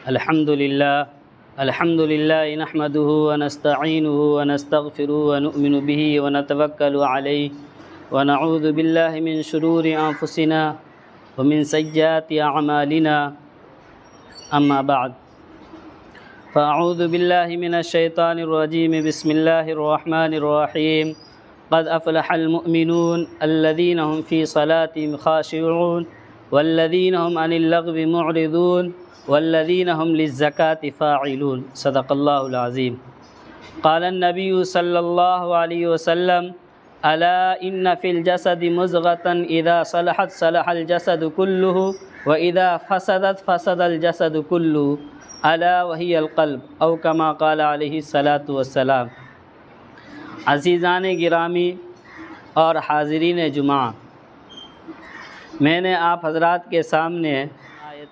الحمد للہ نحمدہ ونستعینہ ونستغفرہ ونؤمن بہ ونتوکل علیہ ونعوذ باللہ من شرور انفسنا ومن سیئات اعمالنا اما بعد فاعوذ باللہ من الشیطان الرجیم بسم اللہ الرحمن الرحیم قد افلح المؤمنون الذین هم فی صلاتهم خاشعون والذین هم عن اللغو معرضون والذین هم للزکاة فاعلون صدق اللہ العظیم۔ قال النبی صلی اللہ علیہ وسلم الا ان فی الجسد مضغة اذا صلحت صلح الجسد كله واذا فسدت فسد الجسد كله الا وهي القلب او كما قال علیہ الصلاۃ والسلام۔ عزیزان گرامی اور حاضرین جمعہ، میں نے آپ حضرات کے سامنے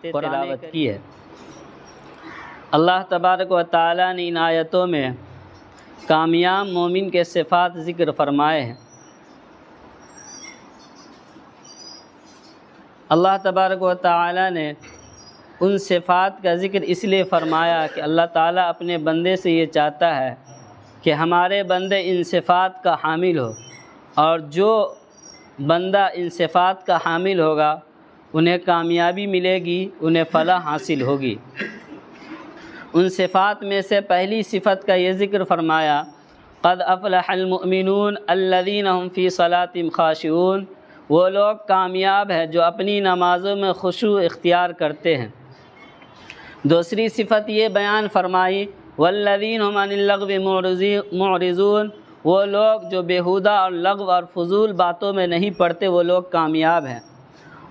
تلاوت کی ہے۔ اللہ تبارک و تعالیٰ نے ان آیتوں میں کامیاب مومن کے صفات ذکر فرمائے ہیں۔ اللہ تبارک و تعالیٰ نے ان صفات کا ذکر اس لیے فرمایا کہ اللہ تعالیٰ اپنے بندے سے یہ چاہتا ہے کہ ہمارے بندے ان صفات کا حامل ہو، اور جو بندہ ان صفات کا حامل ہوگا انہیں کامیابی ملے گی، انہیں فلاح حاصل ہوگی۔ ان صفات میں سے پہلی صفت کا یہ ذکر فرمایا قد افلح المؤمنون الذین هم فی صلاتهم خاشعون، وہ لوگ کامیاب ہیں جو اپنی نمازوں میں خشوع اختیار کرتے ہیں۔ دوسری صفت یہ بیان فرمائی والذین هم عن اللغو معرضون، وہ لوگ جو بیہودہ اور لغو اور فضول باتوں میں نہیں پڑتے، وہ لوگ کامیاب ہیں۔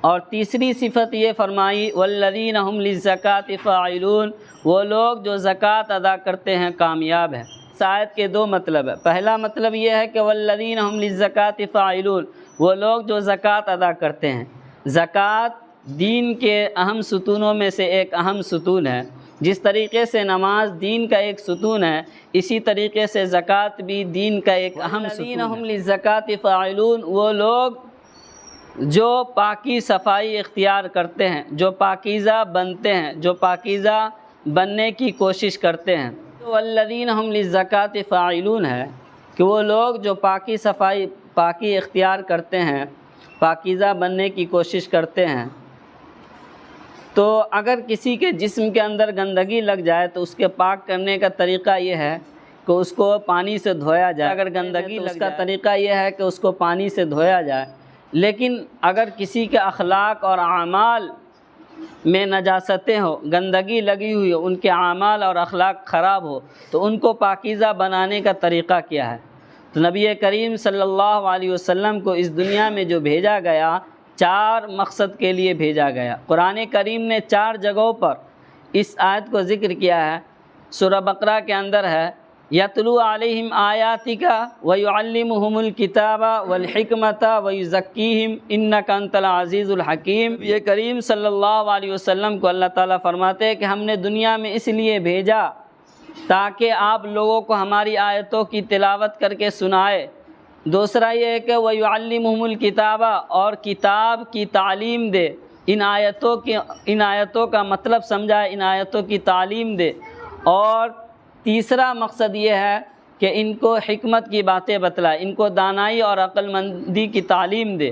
اور تیسری صفت یہ فرمائی والذین هم للزکاة فاعلون، وہ لوگ جو زکوٰۃ ادا کرتے ہیں کامیاب ہیں۔ اس آیت کے دو مطلب ہیں۔ پہلا مطلب یہ ہے کہ والذین هم للزکاة فاعلون، وہ لوگ جو زکوٰۃ ادا کرتے ہیں۔ زکوٰۃ دین کے اہم ستونوں میں سے ایک اہم ستون ہے۔ جس طریقے سے نماز دین کا ایک ستون ہے، اسی طریقے سے زکوٰۃ بھی دین کا ایک اہم ستون ہے۔ والذین هم للزکاة فاعلون، وہ لوگ جو پاکی صفائی اختیار کرتے ہیں، جو پاکیزہ بنتے ہیں، جو پاکیزہ بننے کی کوشش کرتے ہیں۔ والذین هم للزکاة فاعلون ہے کہ وہ لوگ جو پاکی اختیار کرتے ہیں، پاکیزہ بننے کی کوشش کرتے ہیں۔ تو اگر کسی کے جسم کے اندر گندگی لگ جائے تو اس کے پاک کرنے کا طریقہ یہ ہے کہ اس کو پانی سے دھویا جائے۔ اگر گندگی لگ جائے تو اس کا طریقہ یہ ہے کہ اس کو پانی سے دھویا جائے۔ لیکن اگر کسی کے اخلاق اور اعمال میں نجاستیں ہو، گندگی لگی ہوئی ہو، ان کے اعمال اور اخلاق خراب ہو، تو ان کو پاکیزہ بنانے کا طریقہ کیا ہے؟ تو نبی کریم صلی اللہ علیہ وسلم کو اس دنیا میں جو بھیجا گیا، 4 مقصد کے لیے بھیجا گیا۔ قرآن کریم نے 4 جگہوں پر اس آیت کو ذکر کیا ہے۔ سورہ بقرہ کے اندر ہے یتلو علیہم آیاتک ویعلمہم الکتاب والحکمۃ ویزکیہم انک انت العزیز الحکیم۔ نبی کریم صلی اللہ علیہ وسلم کو اللہ تعالیٰ فرماتے ہیں کہ ہم نے دنیا میں اس لیے بھیجا تاکہ آپ لوگوں کو ہماری آیتوں کی تلاوت کر کے سنائے۔ دوسرا یہ ہے کہ ویعلمہم الکتاب، اور کتاب کی تعلیم دے، ان آیتوں کا مطلب سمجھائے، ان آیتوں کی تعلیم دے۔ اور تیسرا مقصد یہ ہے کہ ان کو حکمت کی باتیں بتلائے، ان کو دانائی اور عقل مندی کی تعلیم دے۔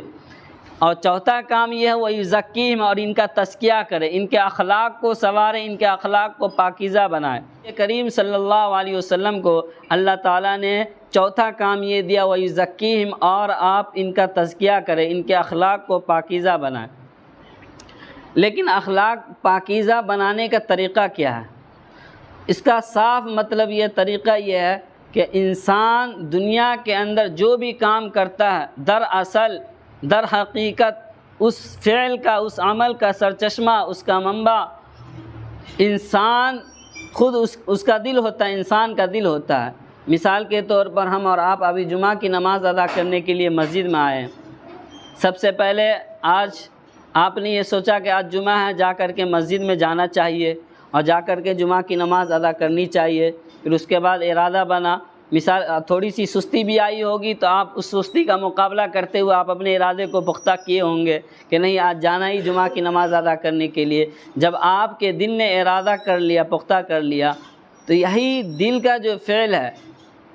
اور چوتھا کام یہ ہے وَيُزَكِّيهِمْ، اور ان کا تزکیہ کرے، ان کے اخلاق کو سنوارے، ان کے اخلاق کو پاکیزہ بنائے۔ کریم صلی اللہ علیہ وسلم کو اللہ تعالیٰ نے چوتھا کام یہ دیا وَيُزَكِّيهِمْ، اور آپ ان کا تزکیہ کریں، ان کے اخلاق کو پاکیزہ بنائیں۔ لیکن اخلاق پاکیزہ بنانے کا طریقہ کیا ہے؟ اس کا صاف مطلب یہ طریقہ یہ ہے کہ انسان دنیا کے اندر جو بھی کام کرتا ہے، در حقیقت اس فعل کا، اس عمل کا سرچشمہ، اس کا منبع انسان خود اس کا دل ہوتا ہے، انسان کا دل ہوتا ہے۔ مثال کے طور پر ہم اور آپ ابھی جمعہ کی نماز ادا کرنے کے لیے مسجد میں آئے ہیں۔ سب سے پہلے آج آپ نے یہ سوچا کہ آج جمعہ ہے، جا کر کے مسجد میں جانا چاہیے اور جا کر کے جمعہ کی نماز ادا کرنی چاہیے۔ پھر اس کے بعد ارادہ بنا مثال تھوڑی سی سستی بھی آئی ہوگی تو آپ اس سستی کا مقابلہ کرتے ہوئے آپ اپنے ارادے کو پختہ کیے ہوں گے کہ نہیں آج جانا ہی جمعہ کی نماز ادا کرنے کے لیے۔ جب آپ کے دل نے ارادہ کر لیا، پختہ کر لیا، تو یہی دل کا جو فعل ہے،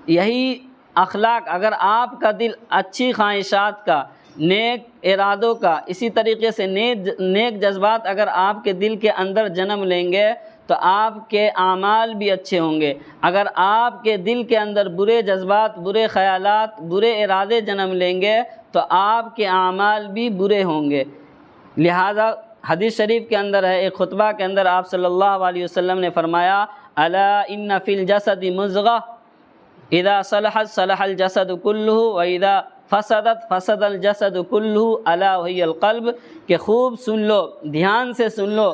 یہی اخلاق، اگر آپ کا دل اچھی خواہشات کا، نیک ارادوں کا، اسی طریقے سے نیک جذبات اگر آپ کے دل کے اندر جنم لیں گے تو آپ کے اعمال بھی اچھے ہوں گے۔ اگر آپ کے دل کے اندر برے جذبات، برے خیالات، برے ارادے جنم لیں گے تو آپ کے اعمال بھی برے ہوں گے۔ لہذا حدیث شریف کے اندر ہے، ایک خطبہ کے اندر آپ صلی اللہ علیہ وسلم نے فرمایا، الا ان فی الجسد مضغہ اذا صلحت صلح الجسد کلہ واذا فسدت فسد الجسد کلہ الا وہی القلب، کہ خوب سن لو، دھیان سے سن لو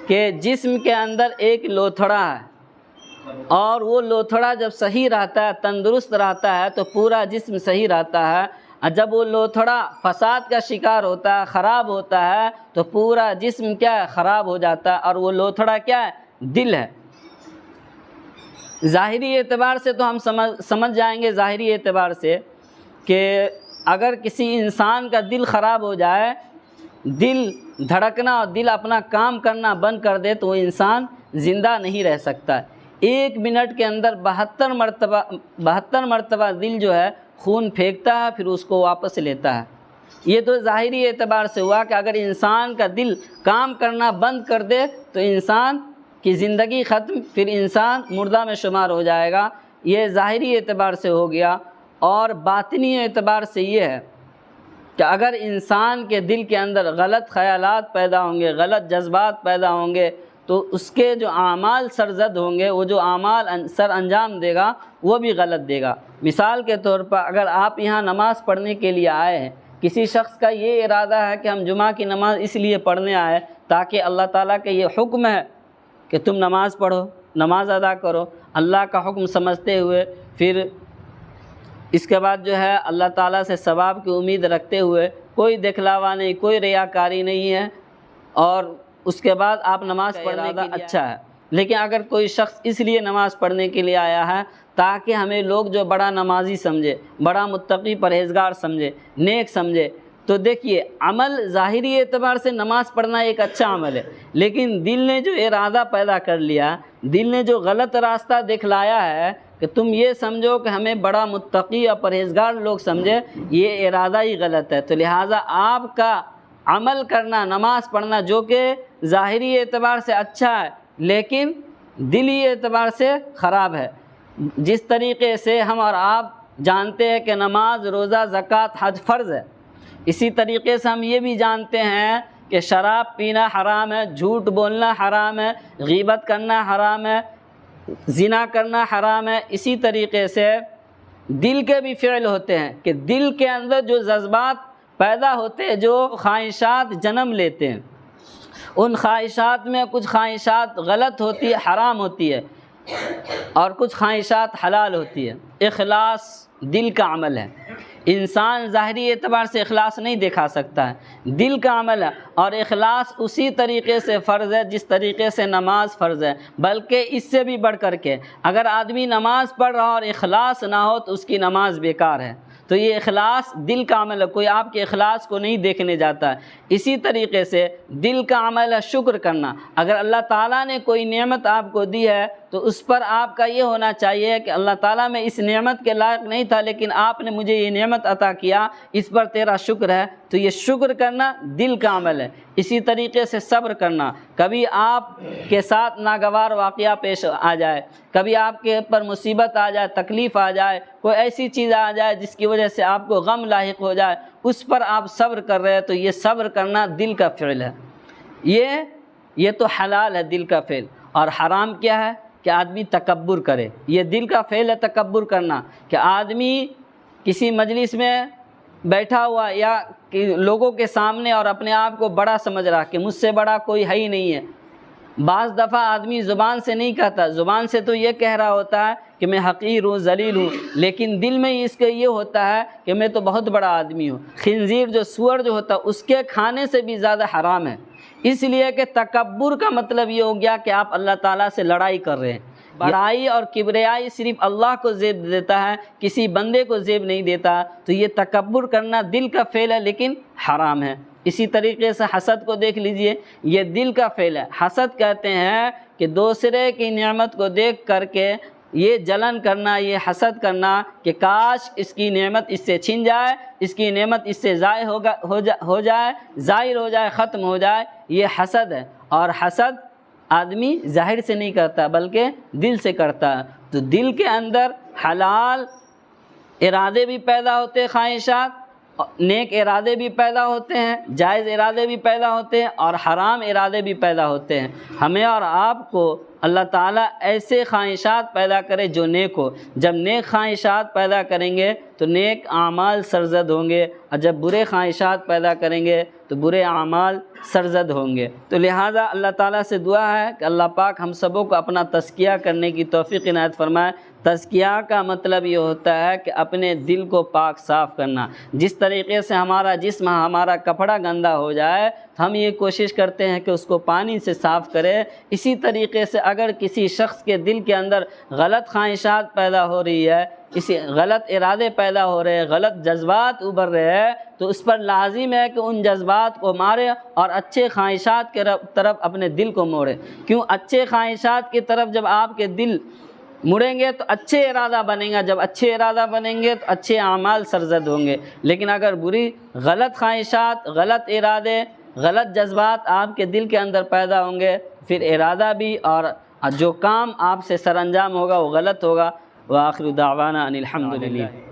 کہ جسم کے اندر ایک لوتھڑا ہے، اور وہ لوتھڑا جب صحیح رہتا ہے، تندرست رہتا ہے تو پورا جسم صحیح رہتا ہے، اور جب وہ لوتھڑا فساد کا شکار ہوتا ہے، خراب ہوتا ہے، تو پورا جسم کیا ہے؟ خراب ہو جاتا ہے۔ اور وہ لوتھڑا کیا ہے؟ دل ہے۔ ظاہری اعتبار سے تو ہم سمجھ جائیں گے، ظاہری اعتبار سے، کہ اگر کسی انسان کا دل خراب ہو جائے، دل دھڑکنا اور دل اپنا کام کرنا بند کر دے، تو وہ انسان زندہ نہیں رہ سکتا۔ 1 منٹ کے اندر 72 مرتبہ دل جو ہے خون پھینکتا ہے، پھر اس کو واپس لیتا ہے۔ یہ تو ظاہری اعتبار سے ہوا کہ اگر انسان کا دل کام کرنا بند کر دے تو انسان کی زندگی ختم، پھر انسان مردہ میں شمار ہو جائے گا۔ یہ ظاہری اعتبار سے ہو گیا۔ اور باطنی اعتبار سے یہ ہے کہ اگر انسان کے دل کے اندر غلط خیالات پیدا ہوں گے، غلط جذبات پیدا ہوں گے، تو اس کے جو اعمال سرزد ہوں گے، وہ جو اعمال سر انجام دے گا وہ بھی غلط دے گا۔ مثال کے طور پر اگر آپ یہاں نماز پڑھنے کے لیے آئے ہیں، کسی شخص کا یہ ارادہ ہے کہ ہم جمعہ کی نماز اس لیے پڑھنے آئے تاکہ اللہ تعالیٰ کا یہ حکم ہے کہ تم نماز پڑھو، نماز ادا کرو، اللہ کا حکم سمجھتے ہوئے، پھر اس کے بعد جو ہے اللہ تعالیٰ سے ثواب کی امید رکھتے ہوئے، کوئی دکھلاوا نہیں، کوئی ریاکاری نہیں ہے، اور اس کے بعد آپ نماز پڑھنے کا اچھا ہے۔ لیکن اگر کوئی شخص اس لیے نماز پڑھنے کے لیے آیا ہے تاکہ ہمیں لوگ جو بڑا نمازی سمجھے، بڑا متقی پرہیزگار سمجھے، نیک سمجھے، تو دیکھیے عمل ظاہری اعتبار سے نماز پڑھنا ایک اچھا عمل ہے، لیکن دل نے جو ارادہ پیدا کر لیا، دل نے جو غلط راستہ دکھلایا ہے کہ تم یہ سمجھو کہ ہمیں بڑا متقی اور پرہیزگار لوگ سمجھے، یہ ارادہ ہی غلط ہے۔ تو لہٰذا آپ کا عمل کرنا، نماز پڑھنا، جو کہ ظاہری اعتبار سے اچھا ہے لیکن دلی اعتبار سے خراب ہے۔ جس طریقے سے ہم اور آپ جانتے ہیں کہ نماز، روزہ، زکوٰۃ، حج فرض ہے، اسی طریقے سے ہم یہ بھی جانتے ہیں کہ شراب پینا حرام ہے، جھوٹ بولنا حرام ہے، غیبت کرنا حرام ہے، زنا کرنا حرام ہے۔ اسی طریقے سے دل کے بھی فعل ہوتے ہیں کہ دل کے اندر جو جذبات پیدا ہوتے ہیں، جو خواہشات جنم لیتے ہیں، ان خواہشات میں کچھ خواہشات غلط ہوتی ہے، حرام ہوتی ہے، اور کچھ خواہشات حلال ہوتی ہے۔ اخلاص دل کا عمل ہے۔ انسان ظاہری اعتبار سے اخلاص نہیں دکھا سکتا ہے، دل کا عمل ہے، اور اخلاص اسی طریقے سے فرض ہے جس طریقے سے نماز فرض ہے، بلکہ اس سے بھی بڑھ کر کے اگر آدمی نماز پڑھ رہا اور اخلاص نہ ہو تو اس کی نماز بیکار ہے۔ تو یہ اخلاص دل کا عمل ہے، کوئی آپ کے اخلاص کو نہیں دیکھنے جاتا ہے۔ اسی طریقے سے دل کا عمل ہے شکر کرنا۔ اگر اللہ تعالیٰ نے کوئی نعمت آپ کو دی ہے تو اس پر آپ کا یہ ہونا چاہیے کہ اللہ تعالیٰ میں اس نعمت کے لائق نہیں تھا لیکن آپ نے مجھے یہ نعمت عطا کیا، اس پر تیرا شکر ہے۔ تو یہ شکر کرنا دل کا عمل ہے۔ اسی طریقے سے صبر کرنا، کبھی آپ کے ساتھ ناگوار واقعہ پیش آ جائے، کبھی آپ کے اوپر مصیبت آ جائے، تکلیف آ جائے، کوئی ایسی چیز آ جائے جس کی وجہ سے آپ کو غم لاحق ہو جائے، اس پر آپ صبر کر رہے ہیں، تو یہ صبر کرنا دل کا فعل ہے۔ یہ تو حلال ہے، دل کا فعل۔ اور حرام کیا ہے؟ کہ آدمی تکبر کرے۔ یہ دل کا فعل ہے تکبر کرنا، کہ آدمی کسی مجلس میں بیٹھا ہوا یا لوگوں کے سامنے اور اپنے آپ کو بڑا سمجھ رہا کہ مجھ سے بڑا کوئی ہے ہی نہیں ہے۔ بعض دفعہ آدمی زبان سے نہیں کہتا، زبان سے تو یہ کہہ رہا ہوتا ہے کہ میں حقیر ہوں، ذلیل ہوں، لیکن دل میں اس کے یہ ہوتا ہے کہ میں تو بہت بڑا آدمی ہوں۔ خنزیر جو سور جو ہوتا ہے اس کے کھانے سے بھی زیادہ حرام ہے، اس لیے کہ تکبر کا مطلب یہ ہو گیا کہ آپ اللہ تعالیٰ سے لڑائی کر رہے ہیں، بڑائی اور کبریائی صرف اللہ کو زیب دیتا ہے، کسی بندے کو زیب نہیں دیتا۔ تو یہ تکبر کرنا دل کا فعل ہے لیکن حرام ہے۔ اسی طریقے سے حسد کو دیکھ لیجئے، یہ دل کا فعل ہے۔ حسد کہتے ہیں کہ دوسرے کی نعمت کو دیکھ کر کے یہ جلن کرنا، یہ حسد کرنا کہ کاش اس کی نعمت اس سے چھن جائے، اس کی نعمت اس سے ضائع ہو جائے، ظاہر ہو جائے، ختم ہو جائے، یہ حسد ہے۔ اور حسد آدمی ظاہر سے نہیں کرتا بلکہ دل سے کرتا ہے۔ تو دل کے اندر حلال ارادے بھی پیدا ہوتے ہیں، خواہشات، نیک ارادے بھی پیدا ہوتے ہیں، جائز ارادے بھی پیدا ہوتے ہیں، اور حرام ارادے بھی پیدا ہوتے ہیں۔ ہمیں اور آپ کو اللہ تعالیٰ ایسے خواہشات پیدا کرے جو نیک ہو۔ جب نیک خواہشات پیدا کریں گے تو نیک اعمال سرزد ہوں گے، اور جب برے خواہشات پیدا کریں گے تو برے اعمال سرزد ہوں گے۔ تو لہٰذا اللہ تعالیٰ سے دعا ہے کہ اللہ پاک ہم سبوں کو اپنا تزکیہ کرنے کی توفیق عنایت فرمائے۔ تزکیہ کا مطلب یہ ہوتا ہے کہ اپنے دل کو پاک صاف کرنا۔ جس طریقے سے ہمارا جسم، ہمارا کپڑا گندا ہو جائے تو ہم یہ کوشش کرتے ہیں کہ اس کو پانی سے صاف کرے، اسی طریقے سے اگر کسی شخص کے دل کے اندر غلط خواہشات پیدا ہو رہی ہے، کسی غلط ارادے پیدا ہو رہے ہیں، غلط جذبات ابھر رہے ہیں، تو اس پر لازم ہے کہ ان جذبات کو مارے اور اچھے خواہشات کے طرف اپنے دل کو موڑے۔ کیوں؟ اچھے خواہشات کی طرف جب آپ کے دل مڑیں گے تو اچھے ارادہ بنیں گا، جب اچھے ارادہ بنیں گے تو اچھے اعمال سرزد ہوں گے۔ لیکن اگر بری غلط خواہشات، غلط ارادے، غلط جذبات آپ کے دل کے اندر پیدا ہوں گے، پھر ارادہ بھی اور جو کام آپ سے سر انجام ہوگا وہ غلط ہوگا۔ وآخر دعوانا ان الحمد للہ۔